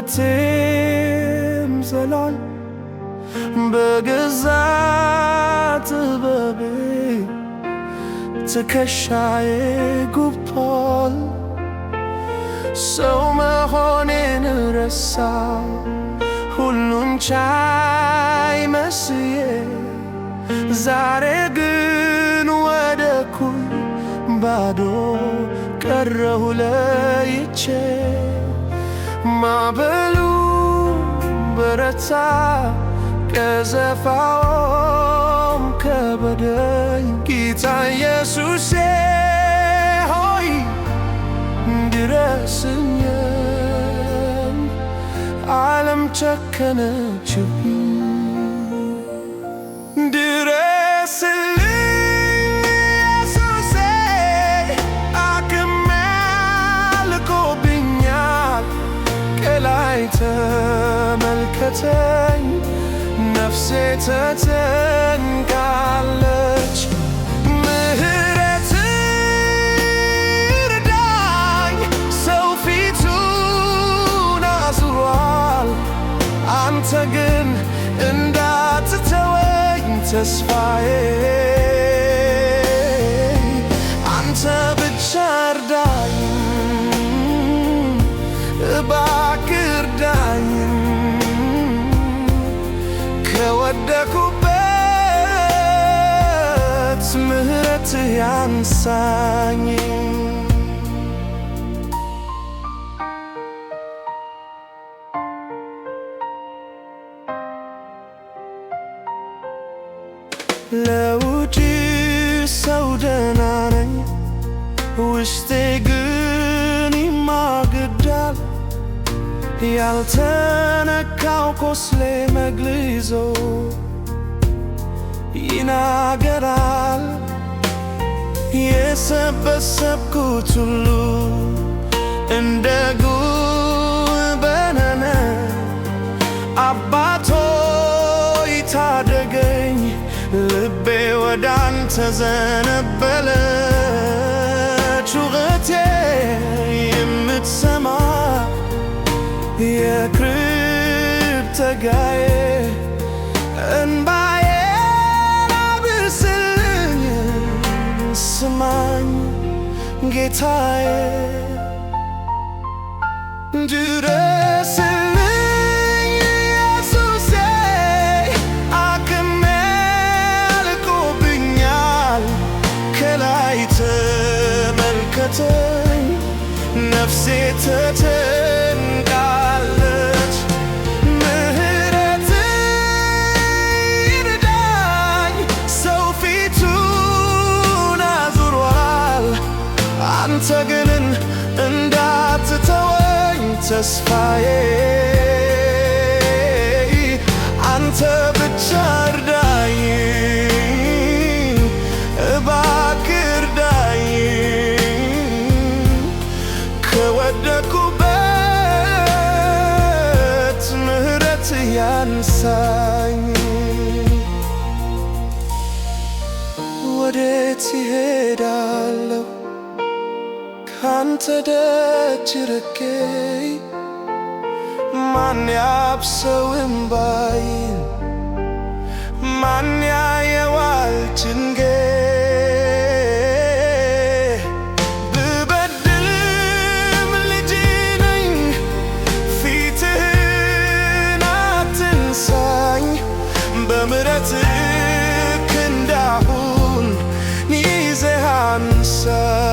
ሕይወቴም ዘላል በገዛ ጥበቤ ትከሻዬ ጉብቷል። ሰው መሆኔን ረሳው ሁሉን ቻይ መስዬ ዛሬ ግን ወደኩኝ ባዶ ቀረሁ ለይቼ። ማዕበሉ በረታ ቀዘፋውም ከበደኝ። ጌታ ኢየሱሴ ሆይ ድረስልኝ፣ ዓለም ጨከነችብኝ። ድረስልኝ ኢየሱሴ፣ አቅሜ አልቆብኛል። ከላይ ተመልከተኝ፣ ነፍሴ ተጨንቃለች። ምሕረት እርዳኝ፣ ሰው ፊቱን አዙሯል። አንተ ግን እንዳትተወኝ ተስፋዬ፣ አንተ ብቻ እርዳኝ፣ እባክህ እርዳኝ። ከወደኩበት ምሕረትህ ያንሳኝ። ለውጭ ሰው ደህና ነኝ፣ ውስጤ ግን ይማግዳል። ያልተነካው ቁስሌ መግሊዞ ይናገራል። የሰበሰብኩት ሁሉ እንደ ጉም በነነ። አባት ሆይ ታደገኝ፣ ልቤ ወደ አንተ ዘነበለ። ጩኸቴ የምትሰማ የቅርብ ተጋዬ፣ እንባዬን አብስልኝ፣ ስማኝ ጌታዬ። ድረስልኝ ኢየሱሴ፣ አቅሜ አልቆብኛል። ከላይ ተመልከተኝ፣ ነፍሴ ተጨንቃለች። ምሕረት ይርዳኝ፣ ሰው ፊቱን አዙሯል። አንተ ግን እንዳትተወኝ ተስፋዬ፣ አንተ ብቻ እርዳኝ፣ እባክህ እርዳኝ። ከወደኩበት ምሕረትህ ያንሳኝ። ወዴት እሄዳለሁ ካንተ ደጅ ርቄ? ማን ያብሰው እንባዬን? ማን ያየዋል ጭንቄን? ብበድልም ልጅ ነኝ፣ ፊትህን አትንሳኝ። በምሕረትህ እንዳሁን ይዘህ አንሳኝ።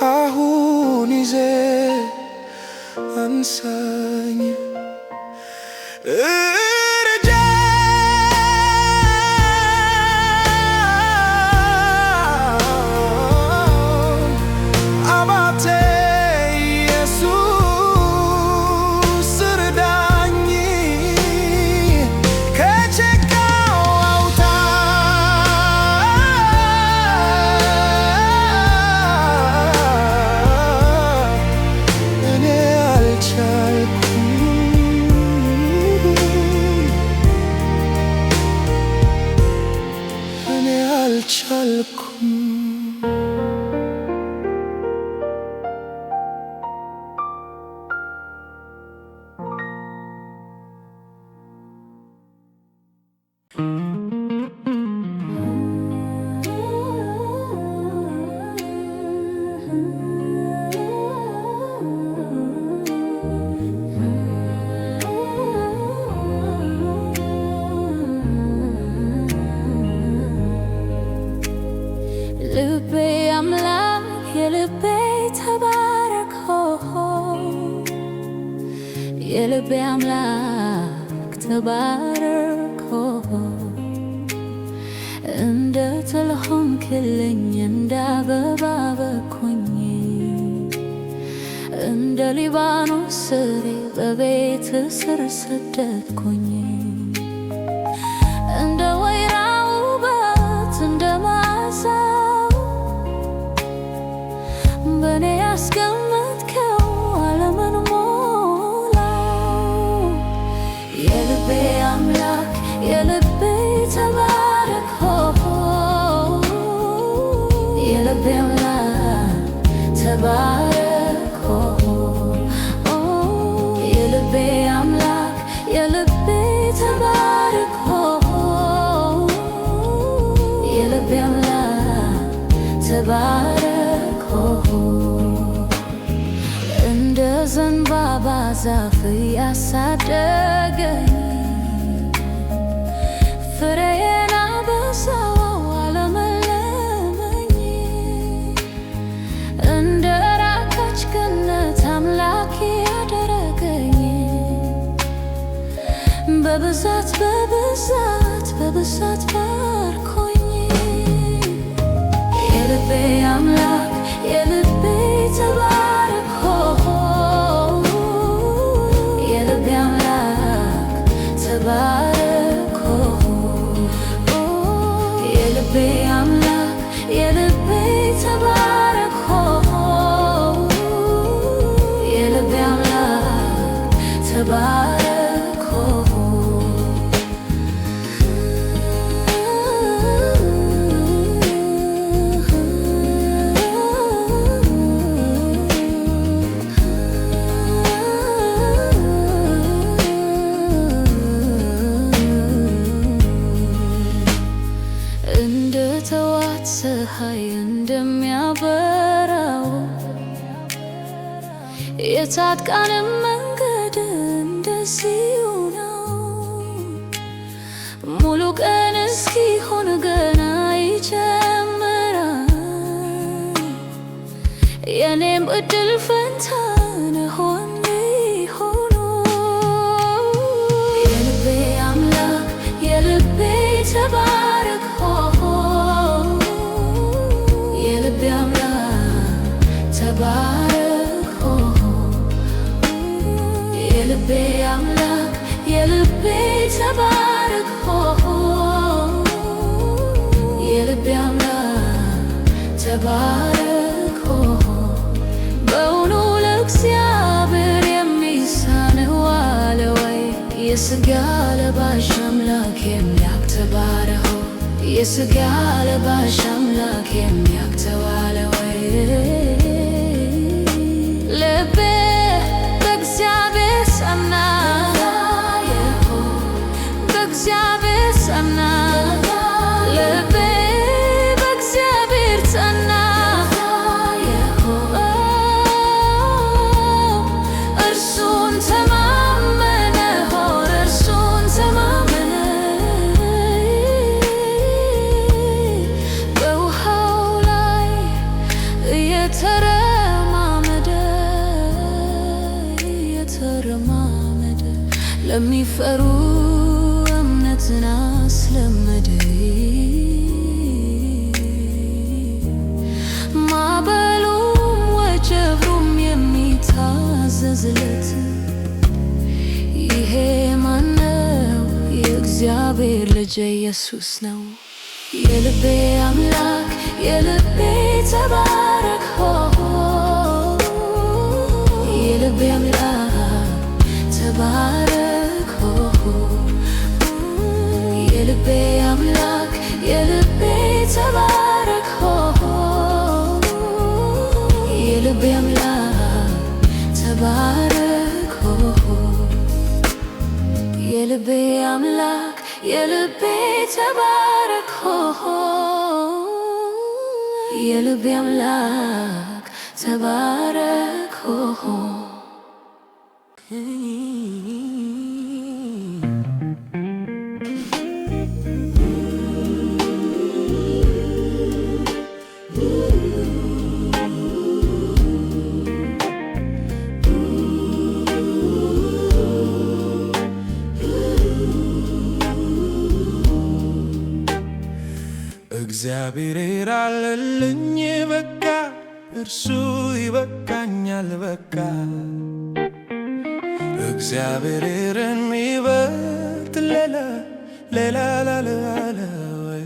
አሁን ይዘህ አንሳኝ። አባቴ ኢየሱስ እርዳኝ፣ ከጭቃው አውጣኝ። እኔ አልቻልኩም። የልቤ አምላክ ተባረክ እንደ ጥላ ሆንክልኝ እንደ አበባ በኩኝ እንደ ሊባኖስ ስሬ በቤት ስር ሰደድኩኝ እንደ ወይራ ውበት እንደ መዓዛው በኔ ያስቀመጥከው ዓለምን ሞላው። የልቤ አምላክ የልቤ ተባረክ የልቤ አምላክ ተባረክ የልቤ አምላክ የልቤ ተባረክ የልቤ አምላክ ተባረክ እንደ ዘንባባ ዛፍ ያሳደገኝ ፍሬዬን አበዛው አለመለመኝ እንደ ራቀች ገነት አምላኬ ያደረገኝ በብዛት በብዛት በብዛት ባርኮኝ የልቤ አምላክ የልቤ ተባረክ የልቤ አምላክ ተባረክ የልቤ አምላክ የልቤ ተባረክ የልቤ አምላክ ተባረክ እንደ ጠዋት ፀሐይ እንደሚያበራው የጻድቃንም መንገድ እንደዚሁ ነው። ሙሉ ቀን እስኪሆን ገና ይጀምራል። የኔም እድል ፈንታ ነሆን ሆኖ የልቤ አምላክ የልቤ ተባረክ የልቤ አምላክ ተባረክ የልቤ አምላክ የልቤ ተባረክ የልቤ አምላክ ተባረክ በውኑ ለእግዚአብሔር የሚሳነው አለ ወይ? የሥጋ ለባሽ አምላክ የሚያውቅ ተባረክ የሥጋ ለባሽ አምላክ የሚያውቅ ተባለ ወይ? ልቤ በእግዚአብሔር ጸና በእግዚአብሔር ጸና ልቤ በእግዚአብሔር ጸና እርሱን ተማመነ እርሱን ተማመነ በውሃው ላይ እየተረማመደ ለሚፈሩ እምነትን አስለመደ ማዕበሉም ወጀቡም የሚታዘዝለት ይሄ ማነው? የእግዚአብሔር ልጅ ኢየሱስ ነው። የልቤ አምላክ የልቤ ተባረክ የልቤ አምላክ ተባረክ የልቤ አምላክ የልቤ ተባረክ የልቤ አምላክ ተባረክ የልቤ አምላክ የልቤ ተባረክ የልቤ አምላክ ተባረክ እግዚአብሔር አለልኝ በቃ እርሱ ይበቃኛል በቃ እግዚአብሔርን ይበልጥ ሌላ ላለ ወይ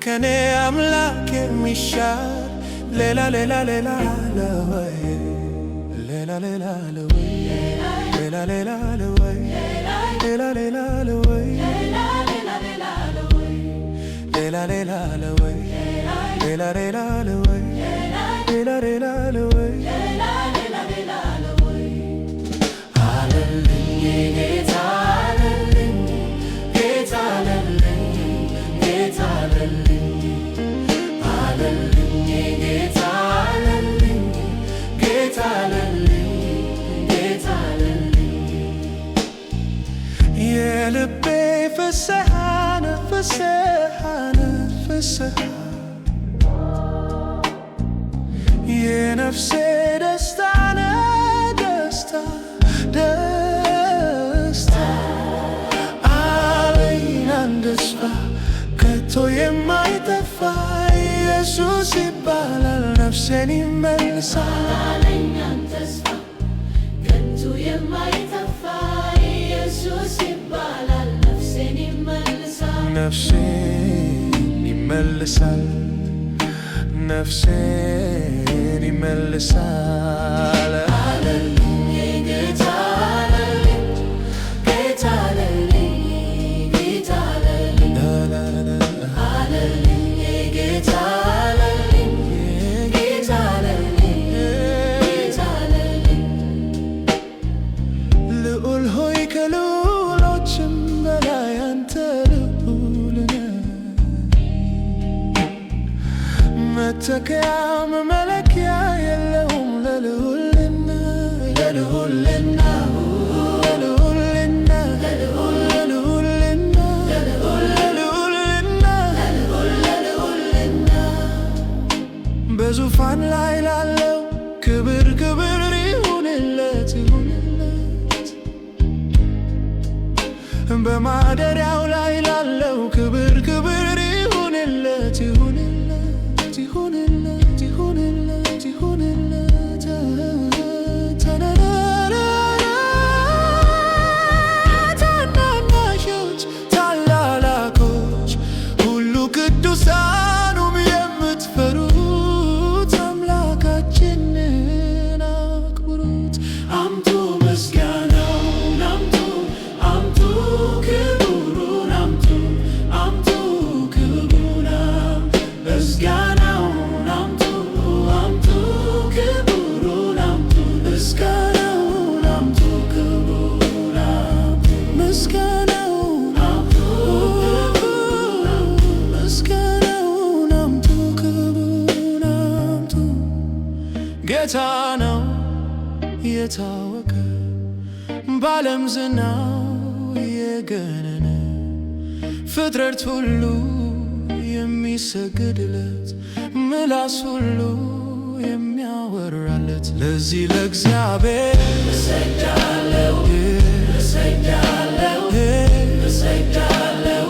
ከኔ አምላክ የሚሻል ሌላ አለ ወይ ሌላ አለ ወይ ሌላ አለ ወይ ሌላ አለ ወይ ሌላ አለ ወይ ሌላ አለ ወይ ሌላ አለ ወይ አለልኝ ጌታ አለልኝ ጌታ አለልኝ ጌታ አለልኝ አለልኝ ጌታ አለልኝ ጌታ አለልኝ ጌታ አለልኝ የልቤ ፍስሃ የነፍሴ ደስታ አለኝ አንድ ተስፋ ከቶ የማይጠፋ ኢየሱስ ይባላል ነፍሴን ይመልሳል አለኝ አንድ ተስፋ ከቶ የማይጠፋ ኢየሱስ ይባላል ነፍሴን ይመልሳል ነፍሴን ይመልሳል አለልኝ ጌታ አለልኝ ጌታ አለልኝ ጌታ አለልኝ አለልኝ ጌታ አለልኝ ጌታ አለልኝ ጌታ አለልኝ ልዑል ሆይ ከልዑሎችም በላይ አንተ ልዑል ነህ መተኪያ መመለኪያ የለውም ለልዑልና በዙፋን ላይ ላለው ክብር ይሁንለት በማደሪያው ላይ ላለው ክብር ይሁንለት ታናናሾች ታላላቆች ሁሉ ቅዱሳኑም የምትፈሩት አምላካችንን አክብሩት አምጡ ምስጋናውን አምጡ ክብሩን አምጡ ክብሩን ምስጋናውን አምጡ ክብሩን ምስጋናውን አምጡ ክብሩን ምስጋናውን አምጡ ክብሩን ጌታ ነው የታወቀ በዓለም ዝናው የገነነ ፍጥረት ሁሉ የሚሰግድለት ምላስ ሁሉ የሚያወራለት ለዚህ ለእግዚአብሔር እሰግዳለሁ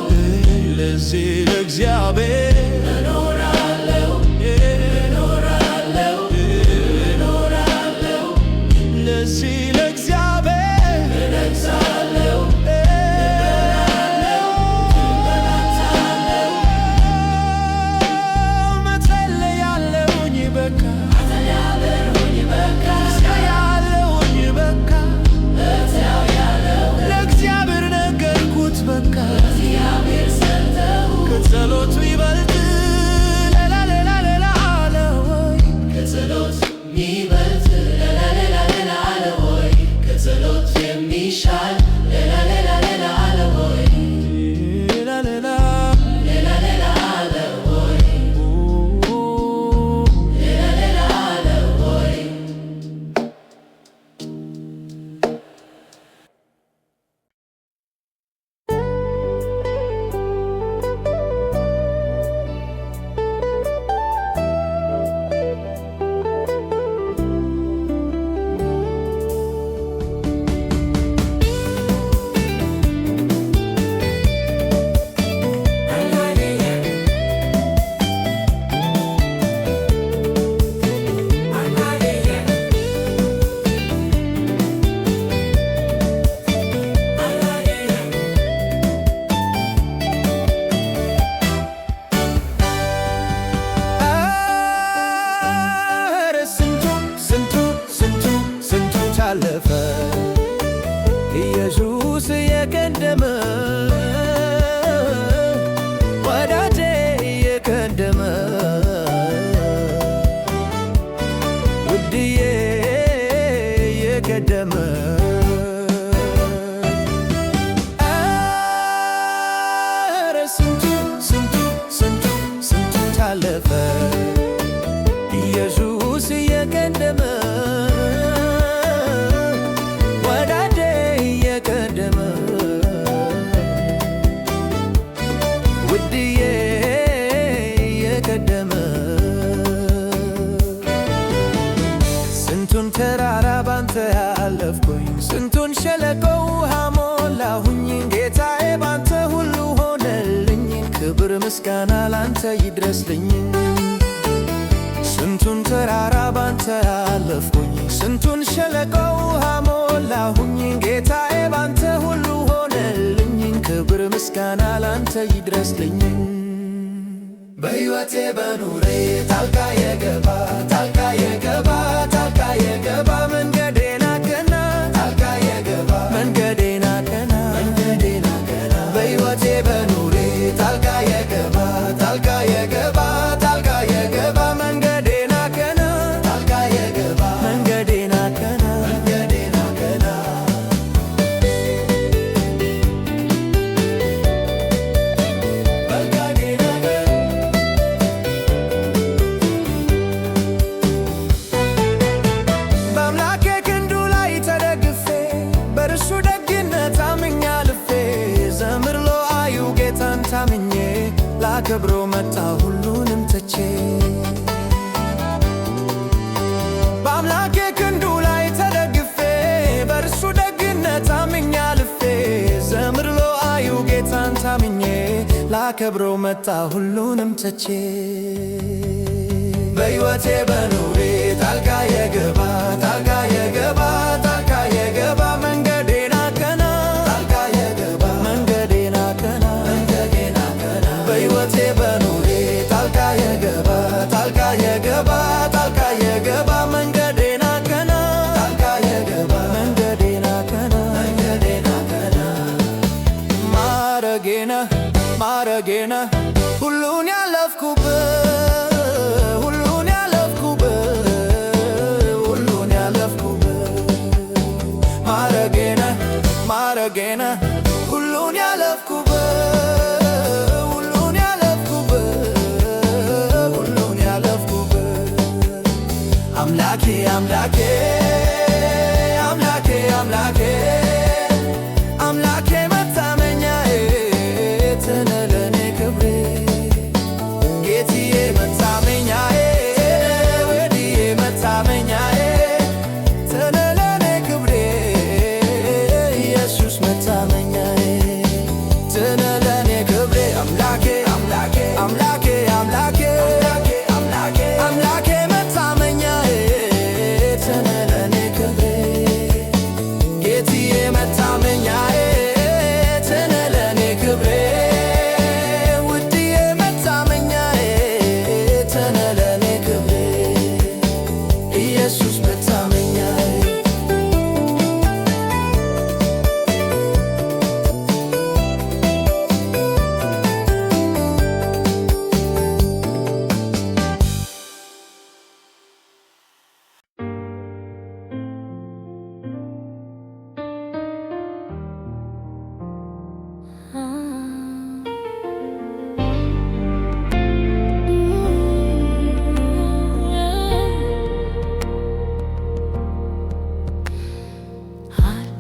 ለዚህ ለእግዚአብሔር እኖራለሁ ለዚህ ለእግዚአብሔር እነግሣለሁ ከጸሎት ይበልጥ ሌላ አለ ወይ ከጸሎት ይበልጥ ሌላ አለ ወይ ከጸሎት የሚሻል ሌላ አለ ወይ ሌላ አለ ወይ ሌላ አለ ወይ ውድዬ የቀደመ ስንቱን ተራራ ባንተ ያለፍኩኝ ስንቱን ሸለቆ ውሃ ሞላሁኝ ጌታዬ ባንተ ሁሉ ሆነልኝ ክብር ምስጋና ላንተ ይድረስልኝ ስንቱን ተራራ ባንተ ያለፍኩኝ ስንቱን ሸለቆ ውሃ ሞላሁኝ ጌታዬ ባንተ ሁሉ ሆነልኝ ክብር ምስጋና ላንተ ይድረስልኝ በሕይወቴ በኑሬ ጣልቃ የገባ መንገዴን አቀና ጣልቃ የገባ መንገዴን አቀና በሕይወቴ በኑሬ ጣልቃ የገባ መንገዴን አቀና ጣልቃ የገባ መንገዴን አቀና ታምኜ ላከብሮ መጣ ሁሉንም ትቼ በአምላኬ ክንዱ ላይ ተደግፌ በእርሱ ደግነት ታምኜ አልፌ ዘምር ለዋዩ ጌታን ታምኜ ላከብሮ መጣ ሁሉንም ትቼ በሕይወቴ በኑሬ ጣልቃ የገባ መንገዴን አቀና ጣልቃ የገባ መንገዴን አቀና በሕይወቴ በኑሬ ጣልቃ የገባ መንገዴን አቀና ጣልቃ የገባ መንገዴን አቀና ማረጌነ ሁሉን ያለፍኩበት ማረጌነ ሁሉን ያለፍኩበት አምላኬ መታመኛዬ ትነለኔ ክብሬ ጌትዬ መታመኛዬ ወድዬ መታመኛዬ ትነለኔ ክብሬ ኢየሱስ መታመኛዬ ትነለኔ ክብሬ አምላኬ መታመኛዬ ትነለኔ ክብሬ ጌትዬ መታመኛዬ ትነለኔ ክብሬ ውድዬ መታመኛዬ ትነለኔ ክብሬ ኢየሱስ መታመኛዬ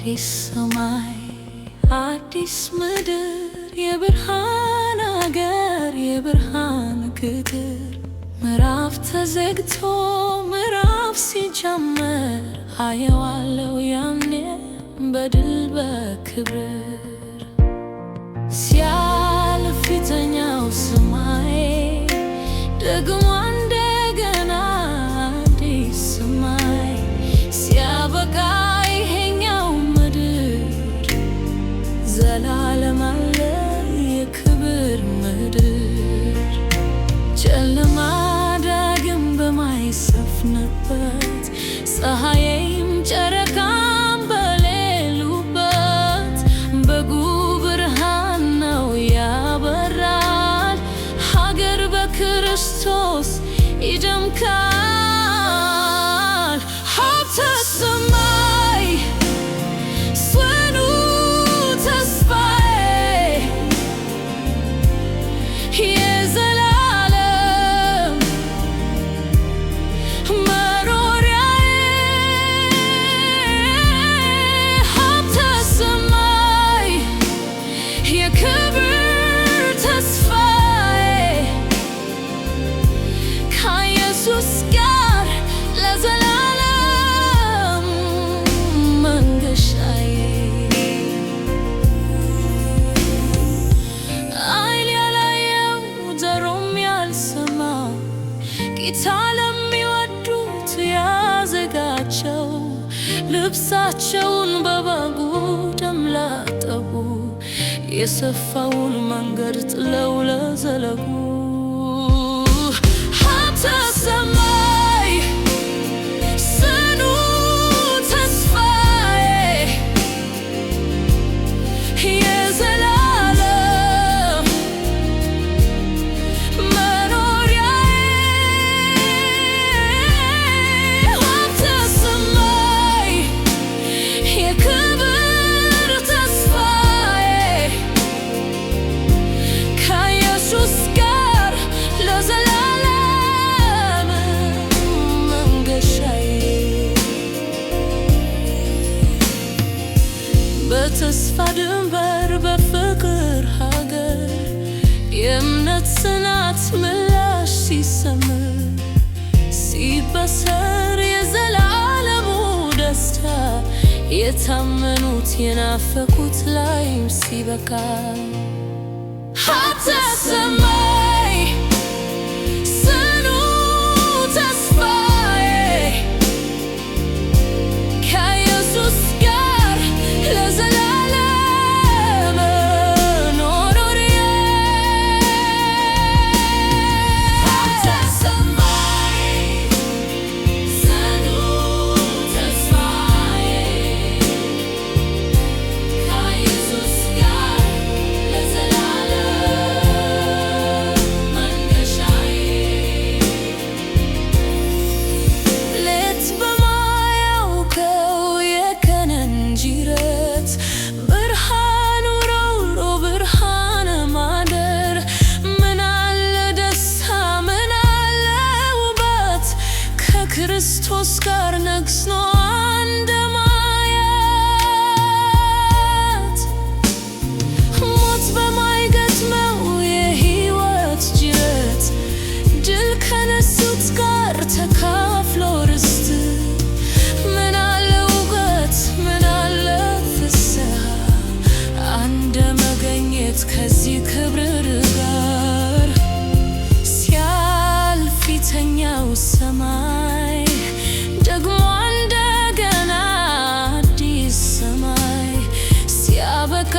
አዲስ ሰማይ አዲስ ምድር የብርሃን አገር የብርሃን ክትር ምዕራፍ ተዘግቶ ምዕራፍ ሲጀመር አየዋለው ያኔ በድል በክብር ሲያልፍ ፊተኛው ሰማይ ደግሞ እንደገና አዲስ ሰማይ ሲያበቃ ዘላለም አለ የክብር ምድር ጨለማ ዳግም በማይሰፍንበት ፀሐይም ጨረቃም በሌሉበት በጉ ብርሃን ነው ያበራል ሀገር በክርስቶስ ይደምቃል ሀብተ ሰማይ የክብር ተስፋ እግራቸውን በበጉ ደም ላጠቡ የሰፋውን መንገድ ጥለው ለዘለቁ ሀብተ ሰማይ ጽኑ ተስፋዬ የዘላለም መኖሪያዬ ሀብተ ሰማይ የክብር ተስፋዬ ከኢየሱስ ጋር ለዘላለም መንገሻዬ በተስፋ ድንበር በፍቅር ሀገር የእምነት ጽናት ምላሽ ሲሰምር ሲበሰር የዘላለሙ ደስታ የታመኑት የናፈቁት ላይም ሲበቃ ሀብተ ሰማይ ጽኑ ተስፋዬ ከኢየሱስ ጋር ለዘላለም መኖሪያዬ ሀብተ ሰማይ ጽኑ ተስፋዬ ከኢየሱስ ጋር ለዘላለም መንገሻዬ ሌት በማያውቀው የቀንን ጅረት ብርሃኑ ሮሮ ብርሃን ማደር ምን አለ ደስታ ምን አለ ውበት ከክርስቶስ ጋር ነግሶ አንድ ማየት ሞት በማይገጥመው የሕይወት ጅረት ድል ከነሱት ጋር ተካፍሎ ርስት ምን አለ ውበት ምን አለ ፍስሐ አንድ መገኘት ከዚህ ክብር ጋር ሲያልፍ ፊተኛው ሰማይ ደግሞ እንደገና አዲስ ሰማይ ሲያበቃ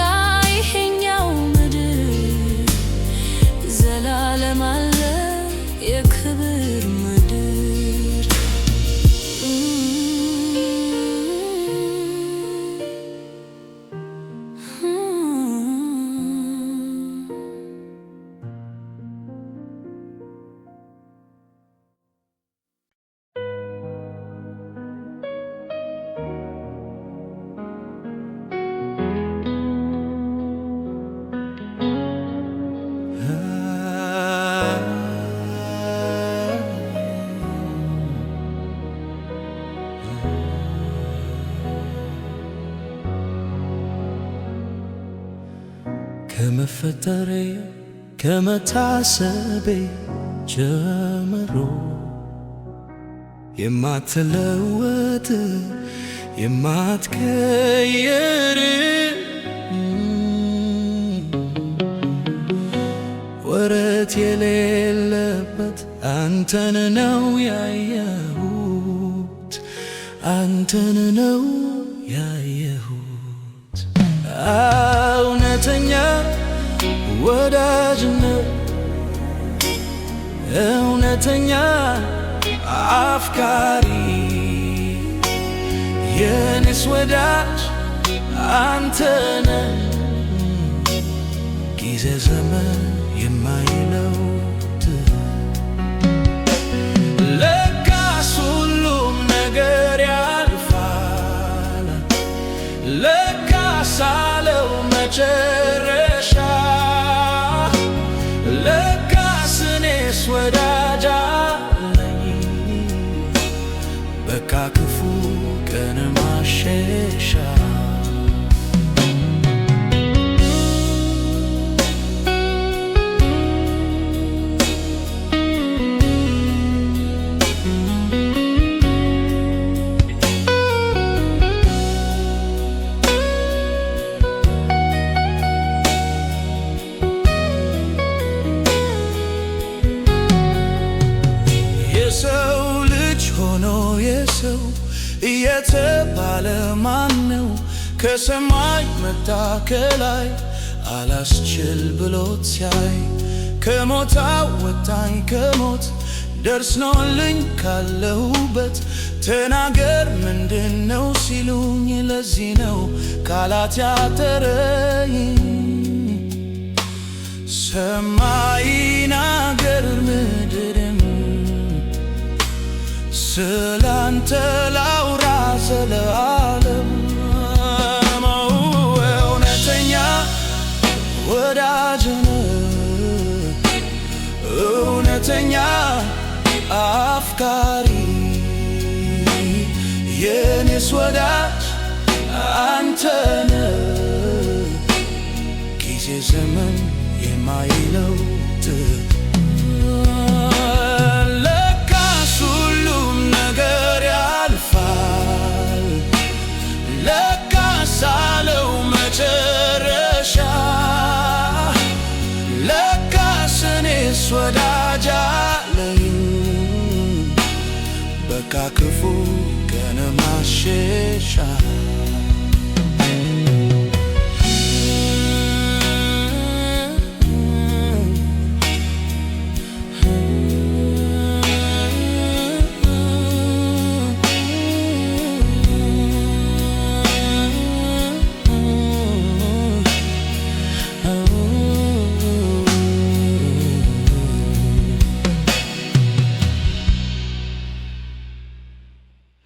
ይሄኛው ምድር ዘላለም አለ የክብር ምድር ከመፈጠሬ ከመታሰቤ ጀምሮ የማትለወጥ የማትቀየር ወረት የሌለበት አንተን ነው ያየሁት አንተን ነው ያየሁት እውነተኛ ወዳጅነት እውነተኛ አፍቃሪ የኔስ ወዳጅ አንተነ ጊዜ ዘመን የማይለውጥ ለካስ ሁሉም ነገር ያልፋል ለካስ አለው መጨረሻ ለካስ እኔስ ወዳጅ አለኝ በቃ ክፉ ቀን ማሸሻ የተባለ ማን ነው? ከሰማይ መጣ ከላይ አላስችል ብሎት ሲያይ ከሞት አወጣኝ ከሞት ደርሶልኝ ካለሁበት ተናገር ምንድነው ሲሉኝ ለዚህ ነው ቃላት ያጠረኝ። ሰማይን አገር ምድርም ስላንተ ላውራ ዘለዓለም። እውነተኛ ወዳጅ እውነተኛ አፍቃሪ የኔስ ወዳጅ አንተነ ጊዜ ዘመን የማይለውጥ ለካስ ሁሉም ነገር ያልፋል ለካስ አለው መጨረሻ ለካስ እኔስ ወዳጅ አለኝ በቃ ክፉ ቀን ማሸሻ